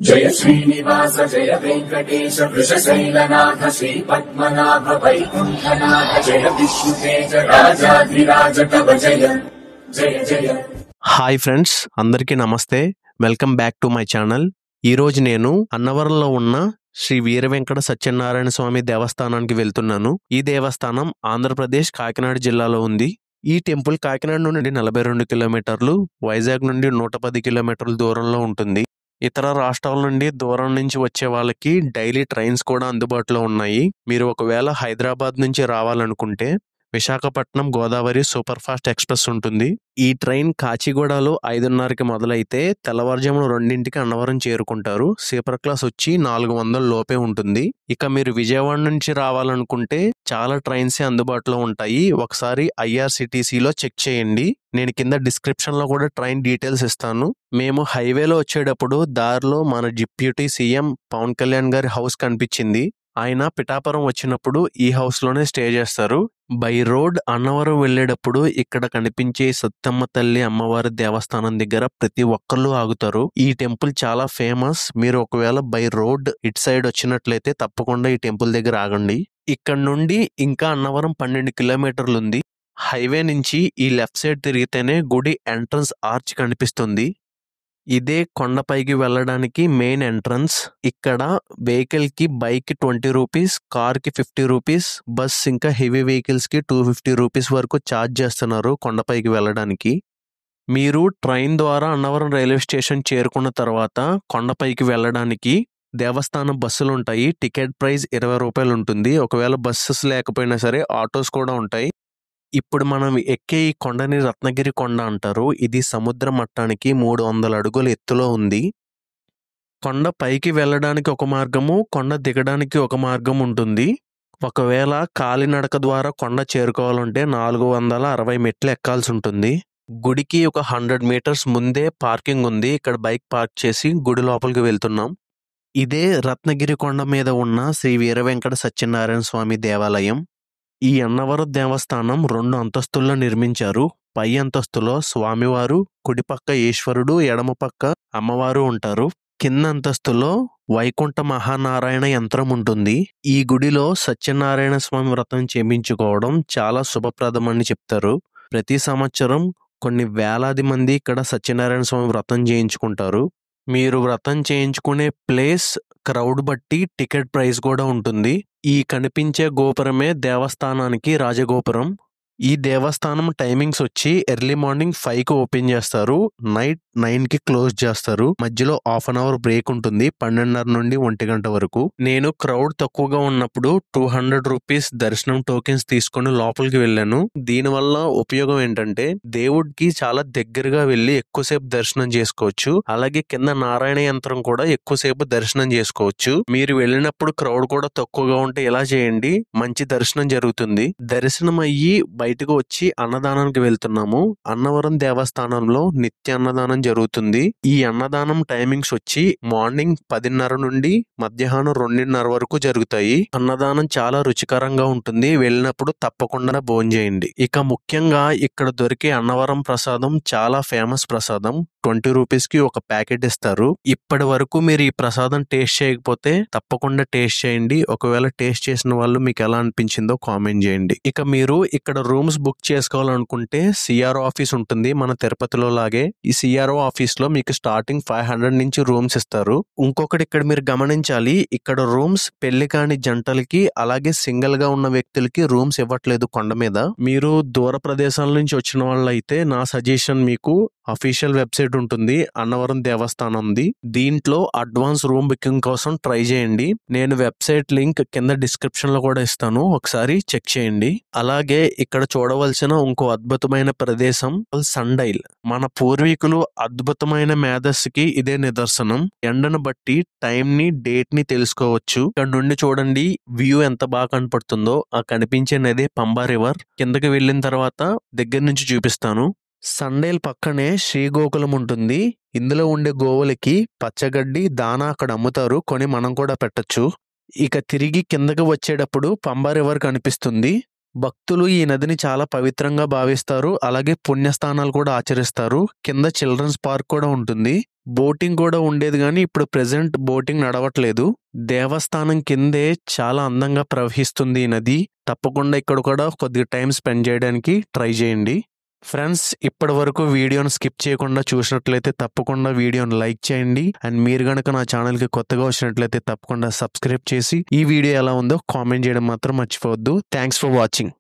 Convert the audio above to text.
జయ శ్రీనివాస జయ వెంకటేశ వృషశైలనాథ శ్రీ పద్మనాభ వైకుంఠనాథ జయ విష్ణుతేజ రాజాధిరాజ కవ జయ జయ జయ. Hi friends, అందరికీ నమస్తే. Welcome back to my channel. ఈరోజు నేను అన్నవరంలో ఉన్న శ్రీ వీర వెంకట సత్యనారాయణ స్వామి దేవస్థానానికి వెళ్తున్నాను. ఈ దేవస్థానం ఆంధ్రప్రదేశ్ కాకినాడ జిల్లాలో ఉంది. ఈ టెంపుల్ కాకినాడ నుండి 42 కిలోమీటర్లు, వైజాగ్ నుండి 110 కిలోమీటర్ల దూరంలో ఉంటుంది. ఇతర రాష్ట్రాల నుండి దూరం నుంచి వచ్చే వాళ్ళకి డైలీ ట్రైన్స్ కూడా అందుబాటులో ఉన్నాయి. మీరు ఒకవేళ హైదరాబాద్ నుంచి రావాలనుకుంటే Visakhapatnam Godavari super fast express ఉంటుంది. ఈ ట్రైన్ కాచిగూడలో 5:30కి మొదలైతే తెల్లవారుజామున 2ంటికి అన్నవరం చేరుకుంటారు. స్లీపర్ క్లాస్ వచ్చి 400 లోపే ఉంటుంది. ఇక మీరు విజయవాడ నుంచి రావాలనుకుంటే చాలా ట్రైన్స్ అందుబాటులో ఉంటాయి. ఒకసారి IRCTCలో చెక్ చేయండి. నేను కింద డిస్క్రిప్షన్ లో కూడా ట్రైన్ డీటెయిల్స్ ఇస్తాను. మేము హైవేలో వచ్చేటప్పుడు దారిలో మన డిప్యూటీ సీఎం పవన్ కళ్యాణ్ గారి హౌస్ కనిపించింది. ఆయన పిఠాపురం వచ్చినప్పుడు ఈ హౌస్ లోనే స్టే చేస్తారు. బై రోడ్ అన్నవరం వెళ్ళేటప్పుడు ఇక్కడ కనిపించే సత్తమ్మ తల్లి అమ్మవారి దేవస్థానం దగ్గర ప్రతి ఒక్కళ్ళు ఆగుతారు. ఈ టెంపుల్ చాలా ఫేమస్. మీరు ఒకవేళ బై రోడ్ ఇటు సైడ్ వచ్చినట్లయితే తప్పకుండా ఈ టెంపుల్ దగ్గర ఆగండి. ఇక్కడ నుండి ఇంకా అన్నవరం 12 కిలోమీటర్లు ఉంది. హైవే నుంచి ఈ లెఫ్ట్ సైడ్ తిరిగితేనే గుడి ఎంట్రన్స్ ఆర్చ్ కనిపిస్తుంది. ఇదే కొండపైకి వెళ్ళడానికి మెయిన్ ఎంట్రన్స్. ఇక్కడ వెహికల్ కి బైక్ 20 రూపీస్, కార్ కి 50 రూపీస్, బస్ ఇంకా హెవీ వెహికల్స్ కి 250 రూపీస్ వరకు ఛార్జ్ చేస్తున్నారు కొండపైకి వెళ్ళడానికి. మీరు ట్రైన్ ద్వారా అన్నవరం రైల్వే స్టేషన్ చేరుకున్న తర్వాత కొండపైకి వెళ్ళడానికి దేవస్థానం బస్సులు ఉంటాయి. టికెట్ ప్రైస్ 20 రూపాయలు ఉంటుంది. ఒకవేళ బస్సెస్ లేకపోయినా సరే ఆటోస్ కూడా ఉంటాయి. ఇప్పుడు మనం ఎక్కే ఈ కొండని రత్నగిరి కొండ అంటారు. ఇది సముద్ర మట్టానికి 300 అడుగుల ఎత్తులో ఉంది. కొండ పైకి వెళ్ళడానికి ఒక మార్గము, కొండ దిగడానికి ఒక మార్గం ఉంటుంది. ఒకవేళ కాలినడక ద్వారా కొండ చేరుకోవాలంటే 460 మెట్లు ఎక్కాల్సి ఉంటుంది. గుడికి ఒక 100 మీటర్స్ ముందే పార్కింగ్ ఉంది. ఇక్కడ బైక్ పార్క్ చేసి గుడి లోపలికి వెళ్తున్నాం. ఇదే రత్నగిరి కొండ మీద ఉన్న శ్రీ వీర వెంకట సత్యనారాయణ స్వామి దేవాలయం. ఈ అన్నవరం దేవస్థానం 2 అంతస్తుల్లో నిర్మించారు. పై అంతస్తులో స్వామివారు, కుడిపక్క ఈశ్వరుడు, ఎడమ పక్క అమ్మవారు ఉంటారు. కింద అంతస్తులో వైకుంఠ మహానారాయణ యంత్రం ఉంటుంది. ఈ గుడిలో సత్యనారాయణ స్వామి వ్రతం చేయించుకోవడం చాలా శుభప్రదమని చెప్తారు. ప్రతి సంవత్సరం కొన్ని వేలాది మంది ఇక్కడ సత్యనారాయణ స్వామి వ్రతం చేయించుకుంటారు. మీరు వ్రతం చేయించుకునే ప్లేస్, క్రౌడ్ బట్టి టికెట్ ప్రైస్ కూడా ఉంటుంది. ఈ కనిపించే గోపురమే దేవస్థానానికి రాజగోపురం. ఈ దేవస్థానం టైమింగ్స్ వచ్చి ఎర్లీ మార్నింగ్ 5కి ఓపెన్ చేస్తారు, నైట్ 9కి క్లోజ్ చేస్తారు. మధ్యలో హాఫ్ అన్ అవర్ బ్రేక్ ఉంటుంది 12:30 నుండి 1 గంట వరకు. నేను క్రౌడ్ తక్కువగా ఉన్నప్పుడు 200 రూపీస్ దర్శనం టోకెన్స్ తీసుకొని లోపలికి వెళ్ళాను. దీనివల్ల ఉపయోగం ఏంటంటే దేవుడికి చాలా దగ్గరగా వెళ్ళి ఎక్కువసేపు దర్శనం చేసుకోవచ్చు. అలాగే కింద నారాయణ యంత్రం కూడా ఎక్కువసేపు దర్శనం చేసుకోవచ్చు. మీరు వెళ్ళినప్పుడు క్రౌడ్ కూడా తక్కువగా ఉంటే ఇలా చేయండి, మంచి దర్శనం జరుగుతుంది. దర్శనం అయ్యి బయటకు వచ్చి అన్నదానానికి వెళ్తున్నాము. అన్నవరం దేవస్థానంలో నిత్య అన్నదానం జరుగుతుంది. ఈ అన్నదానం టైమింగ్స్ వచ్చి మార్నింగ్ 10:30 నుండి మధ్యాహ్నం 2:30 వరకు జరుగుతాయి. అన్నదానం చాలా రుచికరంగా ఉంటుంది. వెళ్ళినప్పుడు తప్పకుండా భోజనం చేయండి. ఇక ముఖ్యంగా ఇక్కడ దొరికే అన్నవరం ప్రసాదం చాలా ఫేమస్ ప్రసాదం. 20 రూపీస్ కి ఒక ప్యాకెట్ ఇస్తారు. ఇప్పటి వరకు మీరు ఈ ప్రసాదం టేస్ట్ చేయకపోతే తప్పకుండా టేస్ట్ చేయండి. ఒకవేళ టేస్ట్ చేసిన వాళ్ళు మీకు ఎలా అనిపించిందో కామెంట్ చేయండి. ఇక మీరు ఇక్కడ రూమ్స్ బుక్ చేసుకోవాలనుకుంటే CRO ఆఫీస్ ఉంటుంది మన తిరుపతిలో లాగే. ఈ CRO ఆఫీస్ లో మీకు స్టార్టింగ్ 500 నుంచి రూమ్స్ ఇస్తారు. ఇంకొకటి ఇక్కడ మీరు గమనించాలి, ఇక్కడ రూమ్స్ పెళ్లి కాని జంటలకి అలాగే సింగిల్ గా ఉన్న వ్యక్తులకి రూమ్స్ ఇవ్వట్లేదు కొండ మీద. మీరు దూర ప్రదేశాల నుంచి వచ్చిన వాళ్ళైతే నా సజెషన్, మీకు అఫీషియల్ వెబ్సైట్ ఉంటుంది అన్నవరం దేవస్థానంది. దీంట్లో అడ్వాన్స్ రూమ్ బుకింగ్ కోసం ట్రై చేయండి. నేను వెబ్సైట్ లింక్ కింద డిస్క్రిప్షన్ లో కూడా ఇస్తాను, ఒకసారి చెక్ చేయండి. అలాగే ఇక్కడ చూడవలసిన ఇంకో అద్భుతమైన ప్రదేశం సన్డైల్. మన పూర్వీకులు అద్భుతమైన మేధస్సుకి ఇదే నిదర్శనం. ఎండను బట్టి టైం ని, డేట్ ని తెలుసుకోవచ్చు. ఇక్కడ నుండి చూడండి వ్యూ ఎంత బాగా కనపడుతుందో. ఆ కనిపించే నది పంబా రివర్. కిందకి వెళ్ళిన తర్వాత దగ్గర నుంచి చూపిస్తాను. సన్డైల్ పక్కనే శ్రీగోకులం ఉంటుంది. ఇందులో ఉండే గోవులకి పచ్చగడ్డి, దానా అక్కడ అమ్ముతారు, కొని మనం కూడా పెట్టచ్చు. ఇక తిరిగి కిందకి వచ్చేటప్పుడు పంబా రివర్ కనిపిస్తుంది. భక్తులు ఈ నదిని చాలా పవిత్రంగా భావిస్తారు. అలాగే పుణ్యస్థానాలు కూడా ఆచరిస్తారు. కింద చిల్డ్రన్స్ పార్క్ కూడా ఉంటుంది. బోటింగ్ కూడా ఉండేది కానీ ఇప్పుడు ప్రెసెంట్ బోటింగ్ నడవట్లేదు. దేవస్థానం కిందే చాలా అందంగా ప్రవహిస్తుంది ఈ నది. తప్పకుండా ఇక్కడ కూడా కొద్దిగా టైం స్పెండ్ చేయడానికి ట్రై చేయండి. ఫ్రెండ్స్, ఇప్పటి వరకు వీడియోను స్కిప్ చేయకుండా చూసినట్లయితే తప్పకుండా వీడియోను లైక్ చేయండి. అండ్ మీరు గనక నా ఛానల్కి కొత్తగా వచ్చినట్లయితే తప్పకుండా సబ్స్క్రైబ్ చేసి ఈ వీడియో ఎలా ఉందో కామెంట్ చేయడం మాత్రం మర్చిపోవద్దు. Thanks for watching.